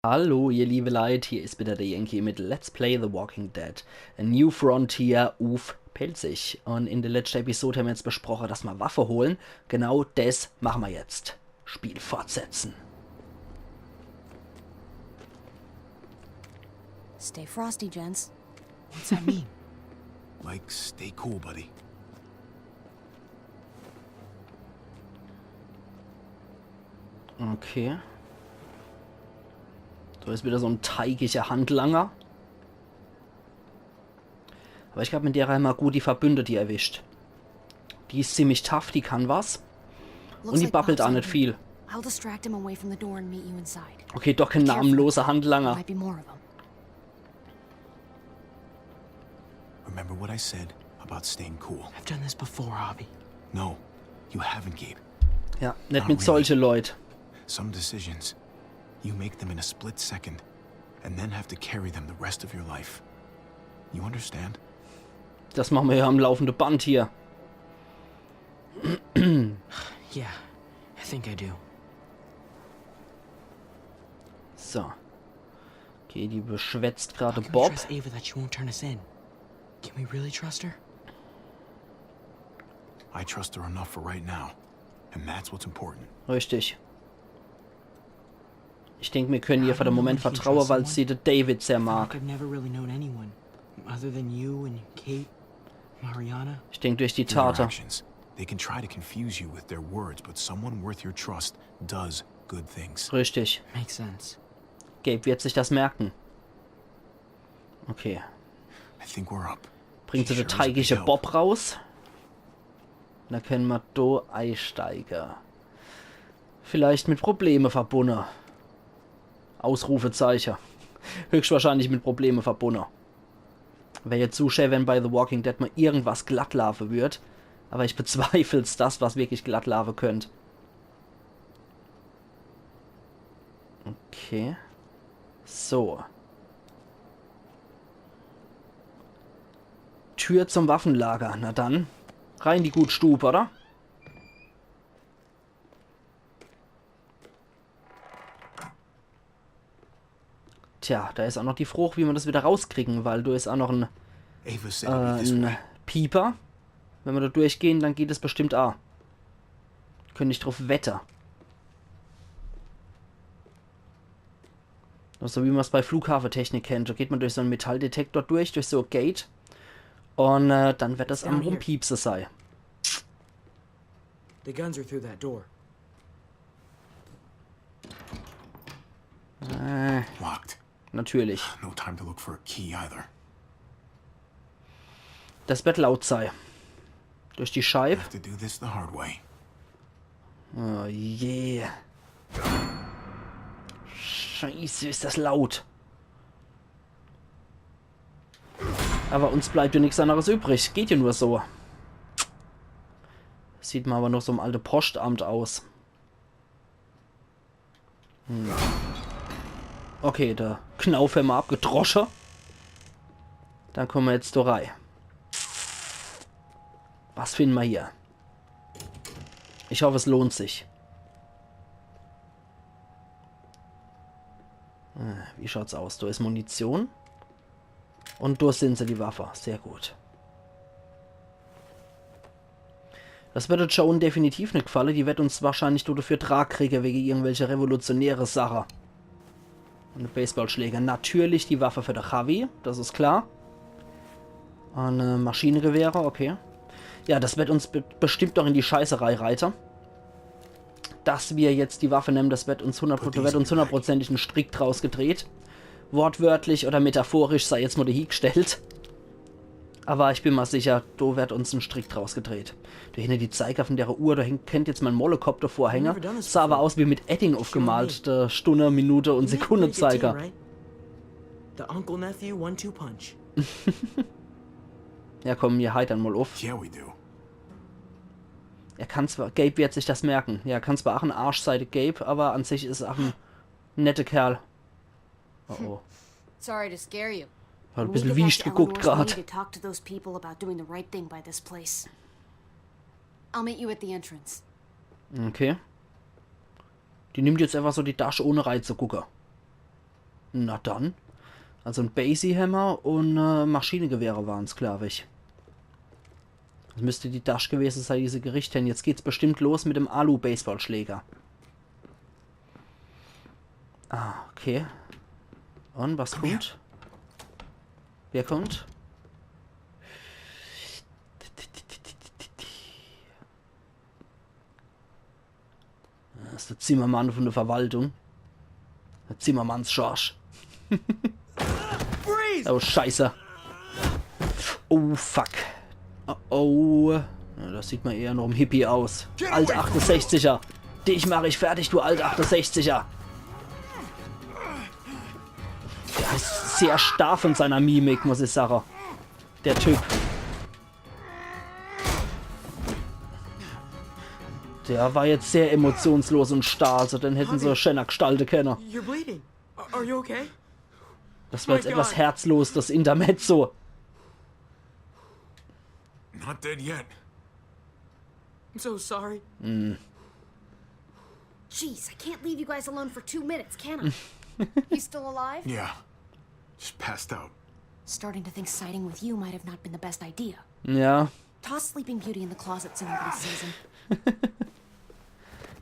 Hallo ihr liebe Leute, hier ist wieder der Jenki mit Let's Play The Walking Dead. A New Frontier, uff pälzisch. Und in der letzten Episode haben wir jetzt besprochen, dass wir Waffe holen. Genau das machen wir jetzt. Spiel fortsetzen. Stay frosty, gents. What's that mean? Like, stay cool, buddy. Okay. So ist wieder so ein teigiger Handlanger. Aber ich glaube, mit der haben wir gut die Verbündete erwischt. Die ist ziemlich tough, die kann was. Und die babbelt auch nicht viel. Okay, doch kein namenloser Handlanger. Remember what I said about staying cool? I've done this before, Hobby. No, you haven't, Gabe. Ja, nicht mit solchen Leuten. Some decisions, you make them in a split second, and then have to carry them the rest of your life. You understand? Das machen wir ja am laufenden Band hier. Yeah, I think I do. So. Okay, die beschwätzt gerade How can we Bob. trust Ava that she won't turn us in? Can we really trust her? I trust her enough for right now, and that's what's important. Richtig. Ich denke, wir können ihr für den Moment vertrauen, weil sie den David sehr mag. I've never really known anyone other than you and Kate, Mariana. Ich denke, durch die Through their Tate. actions, they can try to confuse you with their words, but someone worth your trust does good things. Richtig. Makes sense. Gabe wird sich das merken. Okay. I think we're up. Bringt sie She den sure is a big teigige help. Bob raus. Da können wir da einsteigen. Vielleicht mit Probleme verbunden. Ausrufezeichen. Höchstwahrscheinlich mit Probleme verbunden. Wäre jetzt zu schön, wenn bei The Walking Dead mal irgendwas glatt laufen wird. Aber ich bezweifle es, das, was wirklich glatt laufen könnte. Okay. So. Tür zum Waffenlager. Na dann. Rein die Gutstube, oder? Tja, da ist auch noch die Frucht, wie wir das wieder rauskriegen, weil da ist auch noch ein, Ava said it'd be this way. ein Pieper. Wenn wir da durchgehen, dann geht es bestimmt auch. Können nicht drauf wetten. So wie man es bei Flughafentechnik kennt. Da geht man durch so einen Metalldetektor durch so ein Gate. Und dann wird das am Rumpiepsen sein. The guns are through that door. Locked. Natürlich. No time to look for a key either. Das wird laut sein. Durch die Scheibe. Have to do this the hard way. Oh je. Scheiße, ist das laut. Aber uns bleibt ja nichts anderes übrig. Geht ja nur so. Sieht mal aber noch so ein altes Postamt aus. Okay, der Knauf haben wir abgedroschen. Dann kommen wir jetzt da rein. Was finden wir hier? Ich hoffe, es lohnt sich. Wie schaut's aus? Da ist Munition. Und da sind sie, die Waffe. Sehr gut. Das wird der Joan definitiv nicht gefallen. Die wird uns wahrscheinlich nur dafür Trag kriegen, wegen irgendwelcher revolutionäre Sache. Und ein Baseballschläger. Natürlich die Waffe für den Javi, das ist klar. Und Maschinengewehre, okay. Ja, das wird uns bestimmt doch in die Scheißerei reiten. Dass wir jetzt die Waffe nehmen, das wird uns hundertprozentig einen Strick draus gedreht. Wortwörtlich oder metaphorisch sei jetzt mal dahingestellt. Aber ich bin mal sicher, da wird uns ein Strick draus gedreht. Da hinten die Zeiger von der Uhr, da kennt jetzt mein Mollekopter-Vorhänger. Sah aber aus wie mit Edding aufgemalt, der Stunde, Minute und Sekunde Zeiger. The uncle nephew 1-2 punch. Ja komm, wir heitern mal auf. Yeah, we do. Er kann zwar, Gabe wird sich das merken. Ja, er kann zwar auch ein Arschseite Gabe, aber an sich ist er auch ein netter Kerl. Oh oh. Sorry to scare you. Hat ein bisschen wiecht geguckt gerade. I'll meet you at the entrance. Okay. Die nimmt jetzt einfach so die Tasche ohne reinzugucken. Na dann. Also ein Basie-Hammer und Maschinengewehre waren es, glaube ich. Das müsste die Tasche gewesen sein, diese Gerichte. Jetzt geht's bestimmt los mit dem Alu-Baseballschläger. Ah, okay. Und was kommt? Wer kommt? Das ist der Zimmermann von der Verwaltung. Der Zimmermanns-Schorsch. Oh, scheiße. Oh, fuck. Oh, oh. Ja, das sieht man eher noch im Hippie aus. Alt 68er. Dich mache ich fertig, du Alt 68er. Der ist sehr starr von seiner Mimik, muss ich sagen. Der Typ. Der war jetzt sehr emotionslos und starr, also den hätten sie schöner gestalten können. You're bleeding. Are you okay? Das war jetzt etwas herzlos, das Intermezzo. Not dead yet. I'm so sorry. Jeez, I can't leave you guys alone for 2 minutes, can I? You still alive? Yeah. Just passed out. Starting to think siding with you might have not been the best idea. Ja. Toss Sleeping Beauty in the closet so nobody sees him.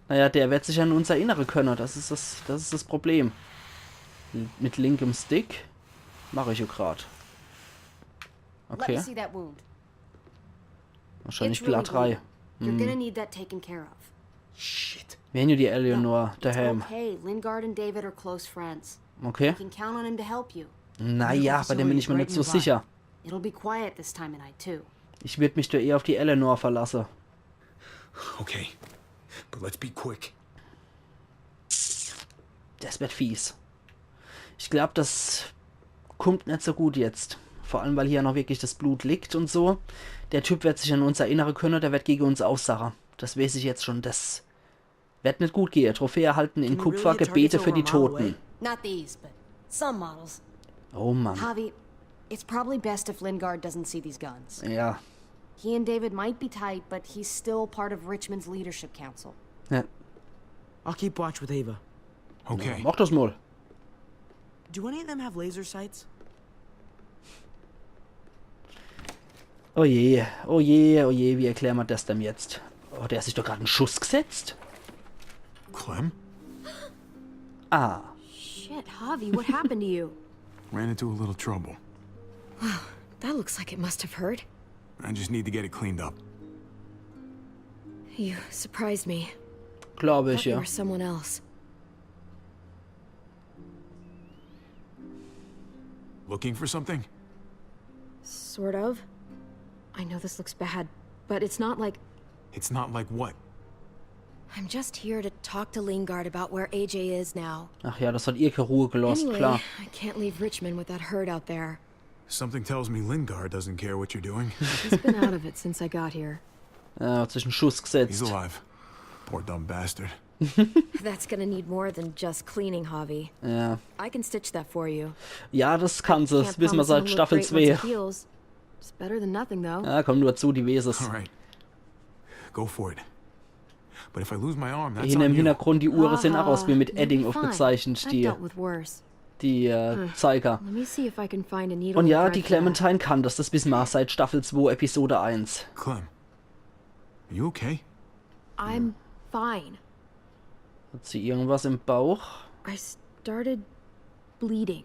Naja, der wird sich an uns erinnern können. Das ist das Problem. Mit linkem Stick mache ich ja gerade. Let Okay. me see that wound. Wahrscheinlich It's really glatt 3. You're gonna need that taken care of. Shit. Wir haben ja die Eleanor daheim. Okay, Lingard and David are close friends. Okay. You can count on him to help you. Naja, bei dem bin ich mir nicht so sicher. It'll be quiet this time of night too. Ich würde mich da eher auf die Eleanor verlassen. Okay. But let's be quick. Das wird fies. Ich glaube, das kommt nicht so gut jetzt. Vor allem, weil hier noch wirklich das Blut liegt und so. Der Typ wird sich an uns erinnern können, der wird gegen uns aussagen. Das weiß ich jetzt schon. Das wird nicht gut gehen. Trophäe erhalten in Kupfer, Gebete für die Toten. Not these, but some models. Oh Mann. Javi, it's probably best if Lingard doesn't see these guns. Ja. He and David might be tight, but he's still part of Richmond's leadership council. Ja. I'll keep watch with Ava. Okay. Mach das mal. Do any of them have laser sights? Oh je, oh je, oh je, wie erklären wir das denn jetzt? Oh, der hat sich doch gerade einen Schuss gesetzt. Clem? Ah, Shit, Javi, what happened to you? Ran into a little trouble. That looks like it must have hurt. I just need to get it cleaned up. You surprised me. glaube ich, Thought you ja. were someone else. Looking for something? Sort of. I know this looks bad, but it's not like... It's not like what? I'm just here to talk to Lingard about where AJ is now. Ach ja, das hat ihr keine Ruhe gelost, Anyway, klar. I can't leave Richmond with that herd out there. Something tells me Lingard doesn't care what you're doing. He's been out of it since I got here. Er hat sich einen Schuss He's gesetzt. alive. Poor dumb bastard. That's gonna need more than just cleaning, Javi. Ja. I can stitch that for you. Ja, das kann sie. Das Can't wissen wir promise seit it'll look Staffel great once it 2. heals. It's better than nothing, though. Ja, komm nur zu, die Weses. All right. Go for it. But if I lose my arm, that's Hier on im you. Hintergrund, die Uhren sehen auch Aha, aus wie mit you'll be Edding fine. aufgezeichnet, I've die, dealt with worse. die Zeiger. Let me see if I can find a needle. Und ja, and die thread for that. Clementine kann das wissen wir seit Staffel 2, Episode 1. Clem, are you okay? I'm fine. Hat sie irgendwas im Bauch? I started bleeding.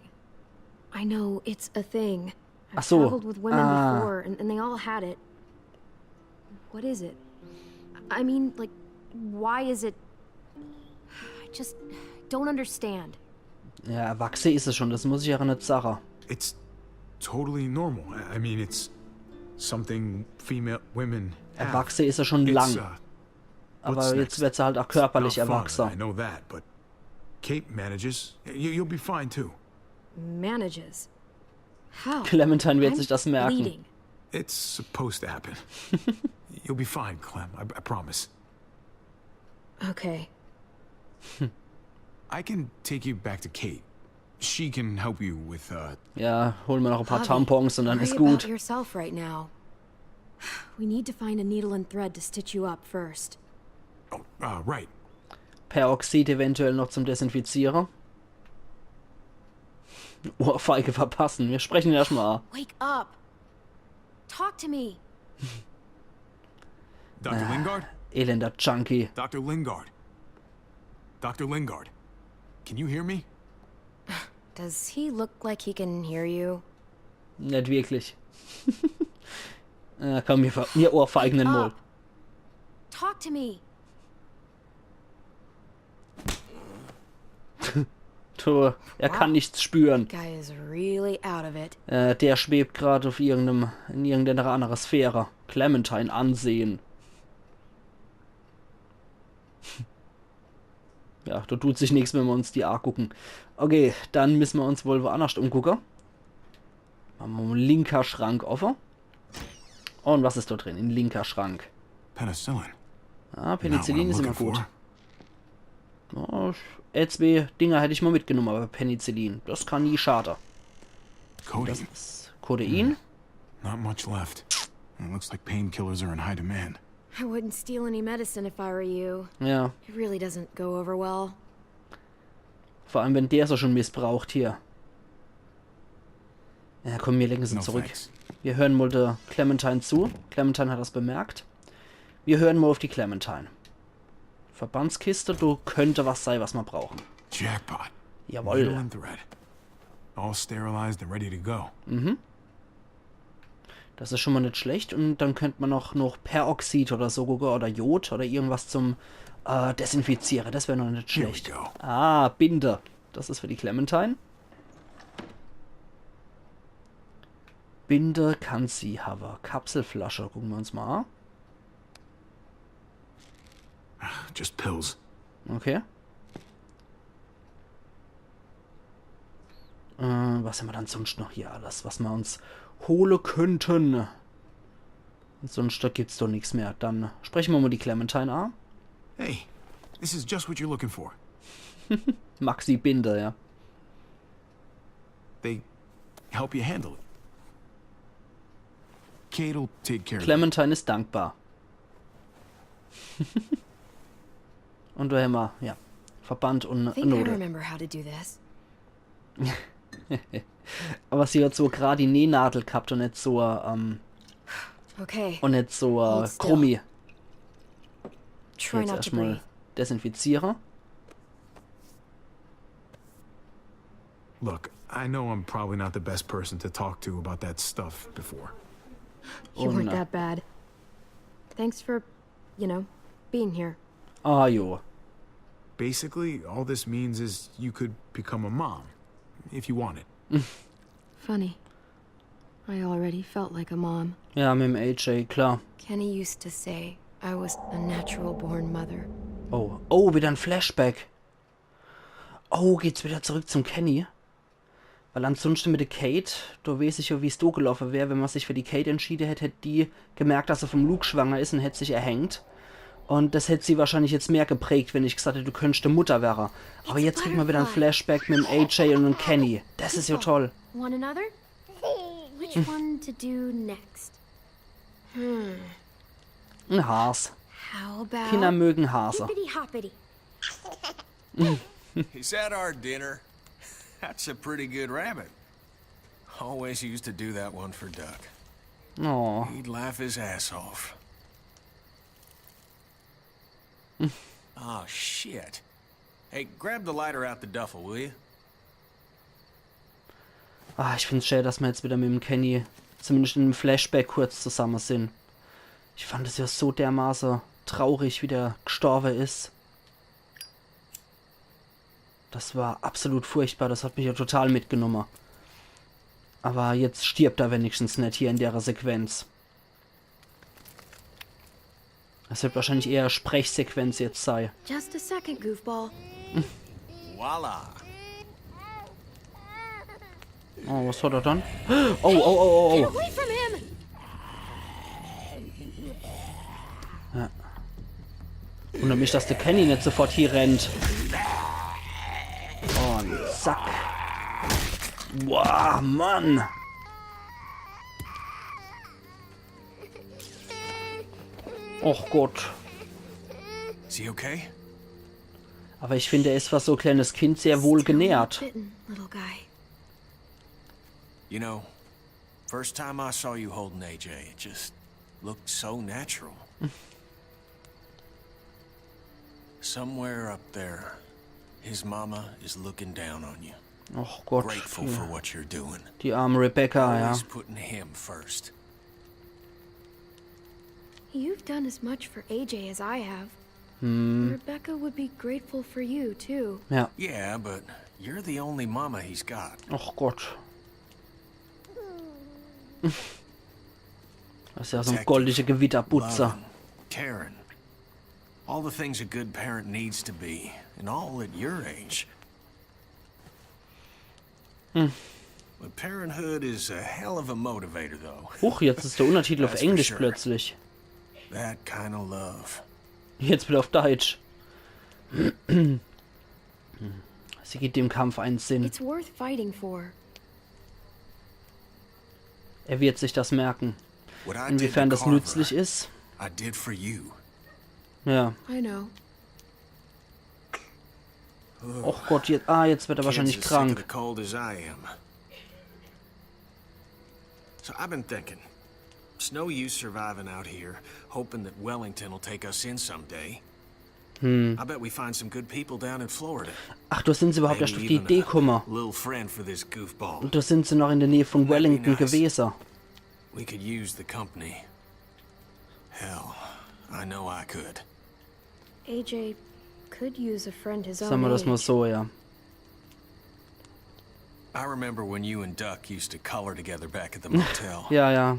I know it's a thing. I've Ach so. traveled with women Ah. before, and they all had it. What is it? I mean, like, why is it? I just don't understand. Ja, erwachsen ist es schon, das muss ich ja nicht sagen. It's totally normal. I mean, it's something female women have. Erwachsen ist er schon It's, lang. what's Aber jetzt next? wird sie halt auch Not körperlich fun, I erwachsen. know that, but Kate manages. You'll be fine too. Manages. How? Clementine wird I'm sich das merken. bleeding. It's supposed to happen. You'll be fine, Clem. I promise. Okay. I can take you back to Kate. She can help you with, Ja, holen wir noch ein paar Javi, Tampons und dann worry ist about gut. yourself right now. We need to find a needle and thread to stitch you up first. right. Peroxid eventuell noch zum Desinfizieren. Ohrfeige verpassen. Wir sprechen erstmal. Wake up. Talk to me. Dr. Lingard? Elender Junkie. Dr. Lingard. Dr. Lingard. Can you hear me? Does he look like he can hear you? Nicht wirklich. Komm, mir Ohrfeigen in den Mund. Talk to me. Er kann nichts spüren. Guy is really out of it. Der schwebt gerade auf in irgendeiner anderen Sphäre. Clementine ansehen. Ja, da tut sich nichts, wenn wir uns die angucken. Okay, dann müssen wir uns wohl woanders umgucken. Machen wir mal linker Schrank offen. Und was ist da drin? Ein linker Schrank. Penicillin. Ah, Penicillin ist immer gut. Oh, zwei Dinger hätte ich mal mitgenommen, aber Penicillin, das kann nie schaden. Das ist Codein. Not much left. It looks like painkillers are in high demand. I wouldn't steal any medicine if I were you. Ja. It really doesn't go over well. Vor allem, wenn der so schon missbraucht hier. Ja, komm, wir lenken sie zurück. Wir hören mal der Clementine zu. Clementine hat das bemerkt. Wir hören mal auf die Clementine. Verbandskiste, du könnte was sein, was wir brauchen. Jackpot. Jawohl. Needle and thread. All sterilized and ready to go. Mhm. Das ist schon mal nicht schlecht. Und dann könnte man noch Peroxid oder so oder Jod oder irgendwas zum Desinfizieren. Das wäre noch nicht schlecht. Ah, Binde. Das ist für die Clementine. Binde kann sie haben. Kapselflasche. Gucken wir uns mal an. Just pills. Okay. Was haben wir dann sonst noch hier alles, was wir uns holen könnten? Und sonst gibt's doch nichts mehr. Dann sprechen wir mal die Clementine an. Hey, this is just what you're looking for. Maxi Binde, ja. They help you handle it. Kate'll take care of it. Clementine ist dankbar. Und da haben wir, ja, Verband und I think I Note. remember how to do this. Aber sie hat so gerade die Nähnadel gehabt und nicht so, Okay. und nicht so Hold still. Krummi. Try Jetzt not to erstmal breathe. desinfizieren. Look, I know I'm probably not the best person to talk to about that stuff before. You Oh, weren't no. that bad. Thanks for, being here. Ah, jo. Basically, all this means is you could become a mom, if you wanted. Funny. I already felt like a mom. Ja, mit dem AJ, klar. Kenny used to say I was a natural-born mother. Oh, oh, wieder ein Flashback. Oh, geht's wieder zurück zum Kenny? Weil ansonsten mit der Kate, da weiß ich ja, wie es da gelaufen wäre, wenn man sich für die Kate entschieden hätte, hätte die gemerkt, dass er vom Luke schwanger ist und hätte sich erhängt. Und das hätte sie wahrscheinlich jetzt mehr geprägt, wenn ich gesagt hätte, du könntest eine Mutter wäre. Aber jetzt kriegt man wieder ein Flashback mit dem AJ und dem Kenny. Das ist ja toll. Want another? Which one to do next? Ein Has. How about Kinder mögen Hase. hippity hoppity? Is that our dinner? That's a pretty good rabbit. Always used to do that one for Duck. Oh. He'd laugh his ass off. Oh, shit. Hey, grab the lighter out the duffel, will you? Ah, ich finde es schade, dass wir jetzt wieder mit dem Kenny zumindest in einem Flashback kurz zusammen sind. Ich fand es ja so dermaßen traurig, wie der gestorben ist. Das war absolut furchtbar, das hat mich ja total mitgenommen. Aber jetzt stirbt er wenigstens nicht hier in der Sequenz. Das wird wahrscheinlich eher Sprechsequenz jetzt sein. Just a second, goofball. Voila. Oh, was hat er dann? Oh, oh, oh, oh, Get oh. away from him! Wundert mich, dass der Kenny nicht sofort hier rennt. Und zack. Wow, Mann. Och Gott. Is he okay? Aber ich finde, er ist was so ein kleines Kind sehr wohl genährt. Bitten, little guy. You know, first time I saw you holding AJ, it just looked so natural. Somewhere up there, his mama is looking down on you. Och Gott. Grateful for what you're doing. Die arme Rebecca, ja. Always putting him first. You've done as much for AJ as I have. Rebecca would be grateful for you, too. Ja. Yeah, but you're the only mama he's got. Och Gott. Das ist ja so ein goldiger Gewitterputzer. Loving, caring. All the things a good parent needs to be, and all at your age. But parenthood is a hell of a motivator, though. Huch, jetzt ist der Untertitel auf That's for Englisch sure. plötzlich. That kind of love. Jetzt wieder auf Deutsch. Sie gibt dem Kampf einen Sinn. It's worth fighting for. Er wird sich das merken. What I did Inwiefern to das Carver, nützlich ist. I did for you. Ja. I know. Och Gott, jetzt wird er wahrscheinlich Kids as sick of the krank. cold as I am. So I've been thinking, it's no use surviving out here, hoping that Wellington will take us in someday. I bet we find some good people down in Florida. Ach, da sind sie überhaupt erst auf die Idee gekommen. Little friend for this goofball. Und da sind sie noch in der Nähe von Wellington gewesen. We could use the company. Hell, I know I could. AJ could use a friend his Sagen own wir das mal age. so, ja. I remember when you and Duck used to color together back at the motel. Ja, ja.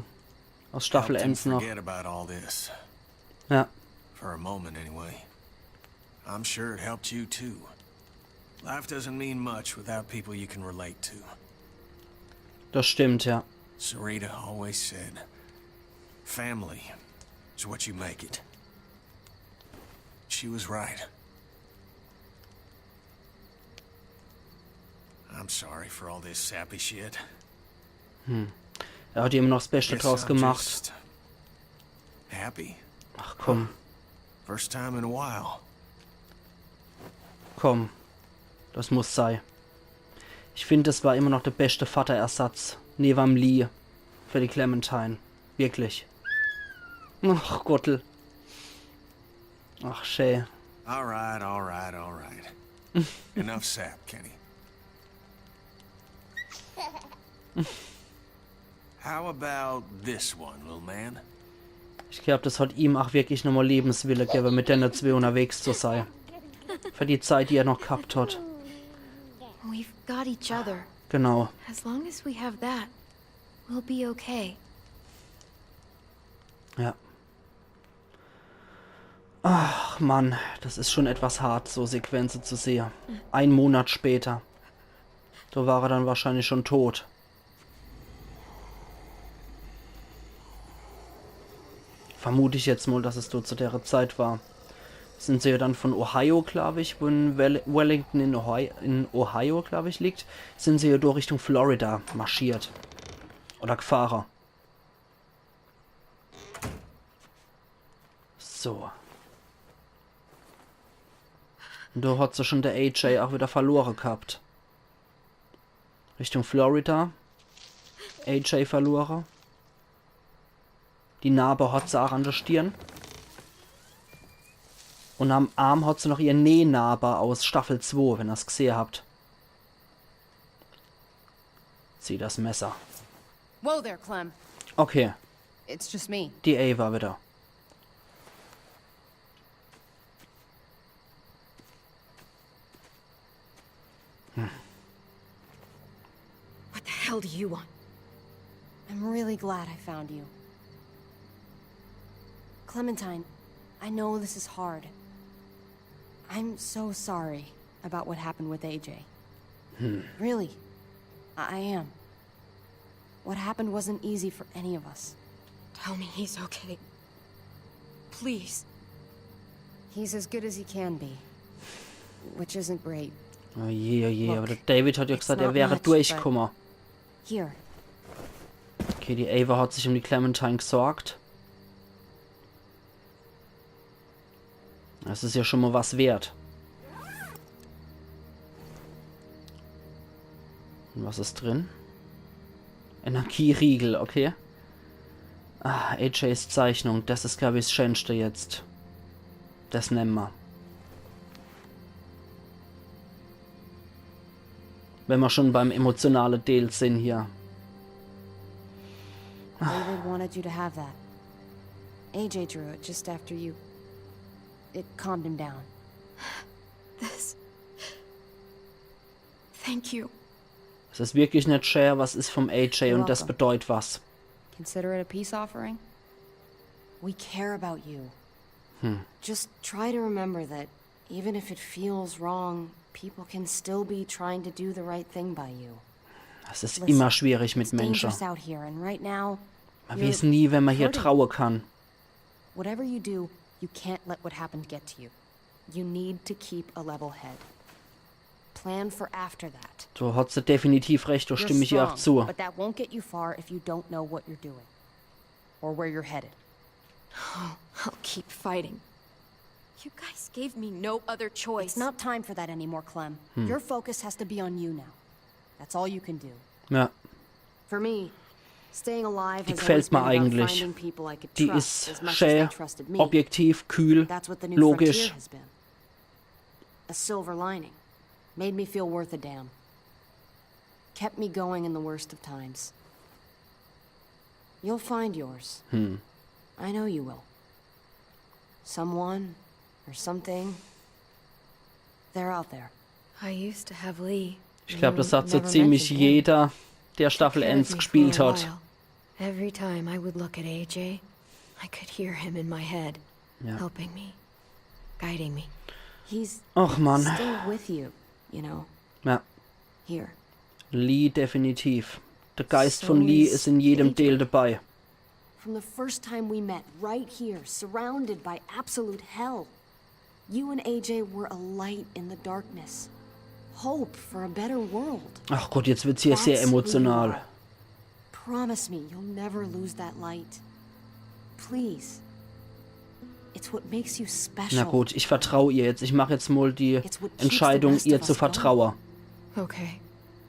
Aus Staffel Helped him 1 noch. forget about all this. Ja. For a moment, anyway. I'm sure it helped you, too. Life doesn't mean much without people you can relate to. Das stimmt, ja. Sarita always said, family is what you make it. She was right. I'm sorry for all this sappy shit. Er hat immer noch das Beste Guess draus I'm gemacht. just happy. Ach komm, First time in a while. komm. Das muss sein. Ich finde, das war immer noch der beste Vaterersatz. Neben Lee. Für die Clementine. Wirklich. Ach Gottl. Ach, schä. All right. Enough sap, Kenny. How about this one, little man? Ich glaube, das hat ihm auch wirklich nochmal Lebenswille gegeben, mit den zwei unterwegs zu sein. Für die Zeit, die er noch gehabt hat. We've got each other. Genau. As long as we have that, we'll be okay. Ja. Ach Mann, das ist schon etwas hart, so Sequenzen zu sehen. 1 Monat später. Da war er dann wahrscheinlich schon tot. Vermute ich jetzt mal, dass es dort zu der Zeit war. Sind sie ja dann von Ohio, glaube ich, wo in Wellington in Ohio, glaube ich, liegt, sind sie ja durch Richtung Florida marschiert. Oder gefahren. So. Und da hat sie schon der AJ auch wieder verloren gehabt. Richtung Florida. AJ verloren. Die Narbe hat sie auch an der Stirn. Und am Arm hat sie noch ihr Nähnarbe aus Staffel 2, wenn ihr es gesehen habt. Zieh das Messer. Whoa there, Clem. Okay, It's just me. die Ava wieder. What the hell do you want? I'm really glad I found you. Clementine, I know this is hard. I'm so sorry about what happened with AJ. Really, I am. What happened wasn't easy for any of us. Tell me he's okay. Please. He's as good as he can be, which isn't great. Oh je, Look, aber der David hat ja it's gesagt, er not wäre much, durchgekommen. Here, Okay, die Ava hat sich um die Clementine gesorgt. Das ist ja schon mal was wert. Und was ist drin? Energieriegel, okay. Ah, AJs Zeichnung, das ist, glaube ich, das Schönste jetzt. Das nehmen wir. Wenn wir schon beim emotionalen Deal sind hier. David wanted you to have that. AJ drew it just after you... It calmed him down. This. Thank you. Es ist wirklich nicht schwer, was ist vom AJ und das bedeutet was. Consider it a peace offering? We care about you. Just try to remember that even if it feels wrong, people can still be trying to do the right thing by you. Es ist immer schwierig mit Menschen. Man weiß nie, wenn man hier trauen kann. Whatever you do, you can't let what happened get to you. You need to keep a level head. Plan for after that. So hat sie definitiv recht, da stimme ich ihr auch zu. But that won't get you far if you don't know what you're doing. Or where you're headed. I'll keep fighting. You guys gave me no other choice. It's not time for that anymore, Clem. Your focus has to be on you now. That's all you can do. Ja. For me, staying alive Die has gefällt always mir been about eigentlich. finding people I could Die trust ist as much as schön, they trusted me. objektiv, kühl, That's what the new logisch. frontier has been. A silver lining. Made me feel worth a damn. Kept me going in the worst of times. You'll find yours. I know you will. Someone or something. They're out there. I used to have Lee. Ich glaube, das hat so ziemlich jeder, der Staffel 1 gespielt hat. Every time I would look at AJ, I could hear him in my head, Ja. helping me, guiding me. He's Ach Mann. still with you, you know. Ja. Here. Lee definitiv. Der Geist von Lee ist in jedem Teil dabei. From the first time we met, right here, surrounded by absolute hell. You and AJ were a light in the darkness. Hope for a better world. Ach Gott, jetzt wird's hier sehr That's who you emotional. are. Promise me you'll never lose that light. Please. It's what makes you special. Na gut, ich vertraue ihr jetzt. Ich mache jetzt mal die Entscheidung, ihr zu vertrauen. Okay,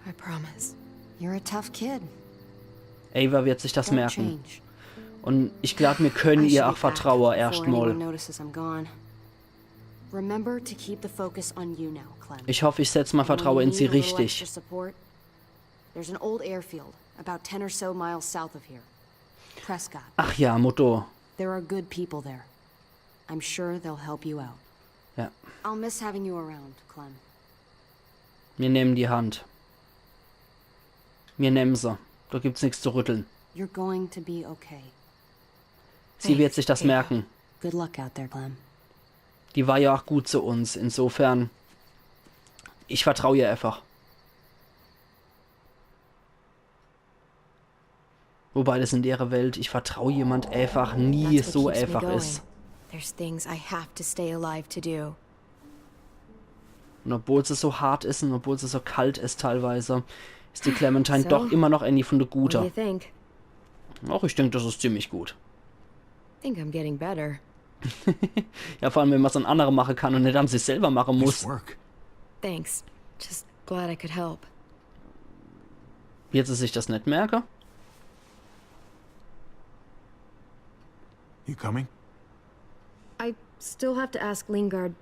I promise. You're a tough kid. Ava wird sich das Don't merken. change. Und ich glaube, wir können ihr auch vertrauen erstmal. Remember to keep the focus on you now, Clem. Ich hoffe, ich setze mein Vertrauen in sie richtig. There's an old airfield about 10 or so miles south of here. Prescott. Ach ja, Motto. There are good people there. I'm sure they'll help you out. Ja, I'll miss having you around, Clem. wir nehmen die Hand. Wir nehmen sie. Da gibt's nichts zu rütteln. You're going to be okay. Sie wird sich das merken. Good luck out there, Clem. Die war ja auch gut zu uns. Insofern, ich vertraue ihr einfach. Wobei das in der Welt, ich vertraue jemand einfach nie That's what so keeps me einfach going. ist. There's things I have to stay alive to do. Und obwohl sie so hart ist und obwohl sie so kalt ist teilweise, ist die Clementine So, doch immer noch eine von der What do you Guten. think? Auch ich denke, das ist ziemlich gut. Think I'm getting better. Ja, vor allem, wenn man es an andere machen kann und nicht an sich selber machen Nice muss. work. Thanks. Just glad I could help. Wird sie sich das nicht merken? You coming? I still have to ask Lingard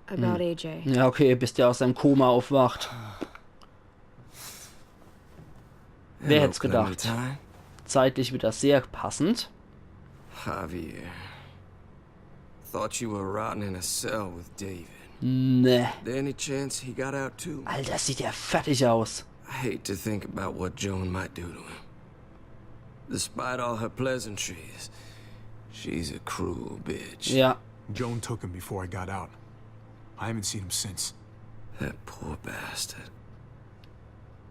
about AJ. Ja, okay, bis der aus seinem Koma aufwacht. Wer hätte es gedacht? Clementine. Zeitlich wieder sehr passend. Javier. Thought you were rotting in a cell with David. Ne. There any chance he got out too? Alter, sieht ja fertig aus. I hate to think about what Joan might do to him. Despite all her pleasantries, she's a cruel bitch. Ja. Joan took him before I got out. I haven't seen him since. That poor bastard.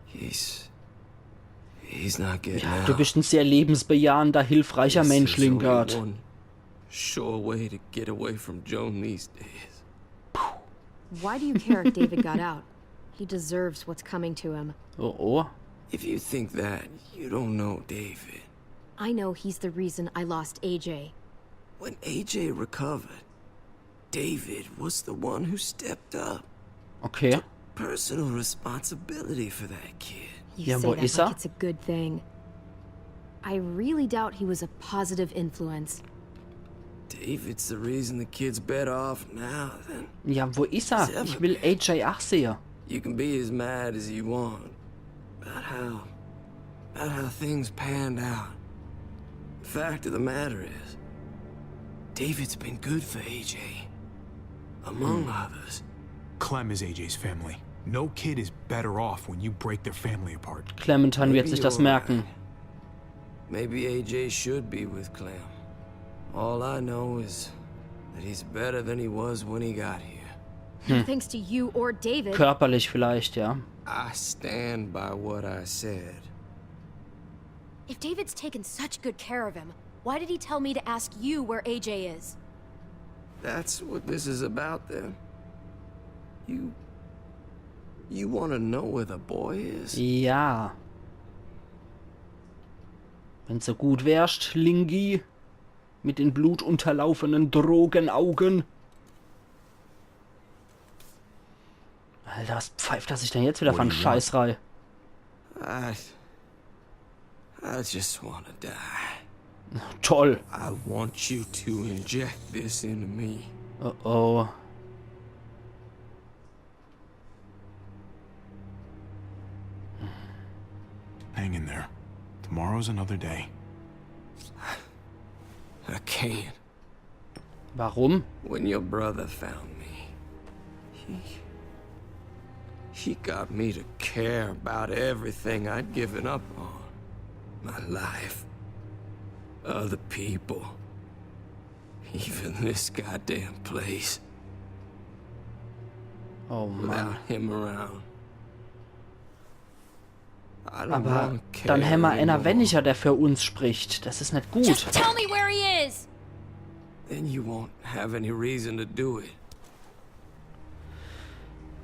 He's not getting out. Du bist ein sehr lebensbejahender, hilfreicher This Mensch, is only Lingard. one sure way to get away from Joan these days. Why do you care if David got out? He deserves what's coming to him. Oh, oh. If you think that, you don't know David. I know he's the reason I lost AJ. When AJ recovered, David was the one who stepped up. Okay. Personal responsibility for that kid. You Ja, say wo that ist like er? it's a good thing. I really doubt he was a positive influence. David's the reason the kid's better off now, then. Ja, wo ist er? Ich will AJ auch sehen. You can be as mad as you want about how things panned out. The fact of the matter is, David's been good for AJ, among others. Clem is AJ's family. No kid is better off when you break their family apart. Clementine wird sich das merken. Maybe AJ should be with Clem. All I know is that he's better than he was when he got here. No thanks to you or David. Körperlich vielleicht, ja. I stand by what I said. If David's taken such good care of him, why did he tell me to ask you where AJ is? That's what this is about, then. You want to know where the boy is? Ja. Wenn so gut wärst, Lingi. Mit den blutunterlaufenen Drogenaugen. Alter, was pfeift er sich denn jetzt wieder von Scheißrei? I just want to die. Toll. I want you to inject this into me. Oh oh. Hang in there. Tomorrow's another day. I can't. Warum? When your brother found me, he got me to care about everything I'd given up on. My life, other people, even this goddamn place. Oh Mann. Without him around. I don't Aber wanna care dann haben wir einer anymore. Weniger, der für uns spricht. Das ist nicht gut. Just tell me where he is! Then you won't have any reason to do it.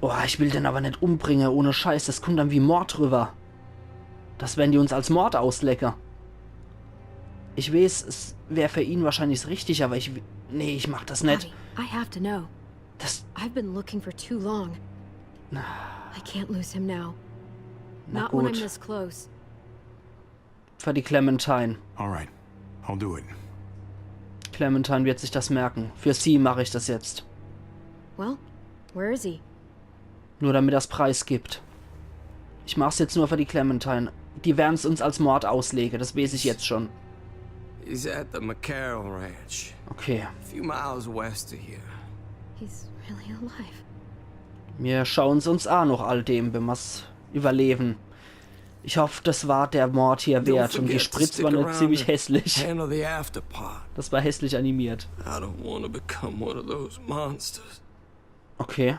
Oh, ich will den aber nicht umbringen, ohne Scheiß. Das kommt dann wie Mord rüber. Das werden die uns als Mord auslecken. Ich weiß, es wäre für ihn wahrscheinlich richtig, aber nee, ich mach das nicht. Bobby, I have to know. Das... I've been looking for too long. I can't lose him now. Na Not when I'm gut. this close. Für die Clementine. All right, I'll do it. Clementine wird sich das merken. Für sie mache ich das jetzt. Well, where is he? Nur damit das Preis gibt. Ich mach's jetzt nur für die Clementine. Die werden es uns als Mord auslegen, das weiß ich jetzt schon. He's at the McCarroll Ranch, Okay. a few miles west of here. He's really alive. Wir schauen es uns an noch all dem, wenn wir's überleben. Ich hoffe, das war der Mord hier wert. Und die Spritz war nicht ziemlich hässlich. Handle the after part. Das war hässlich animiert. I don't want to become one of those monsters. Okay.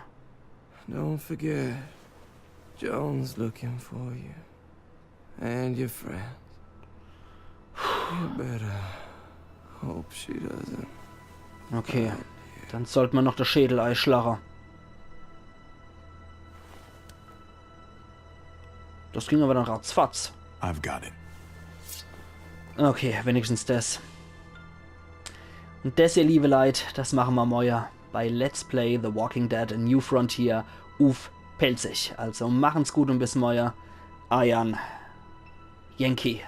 Don't forget, Joan's looking for you. And your friends. You better hope she doesn't. Okay. Dann sollte man noch das Schädelei schlagen. Das ging aber dann ratzfatz. I've got it. Okay, wenigstens das. Und das, ihr liebe Leute, das machen wir morgen bei Let's Play The Walking Dead A New Frontier uff pälzisch. Also machen's gut und bis morgen. Euer Jenki.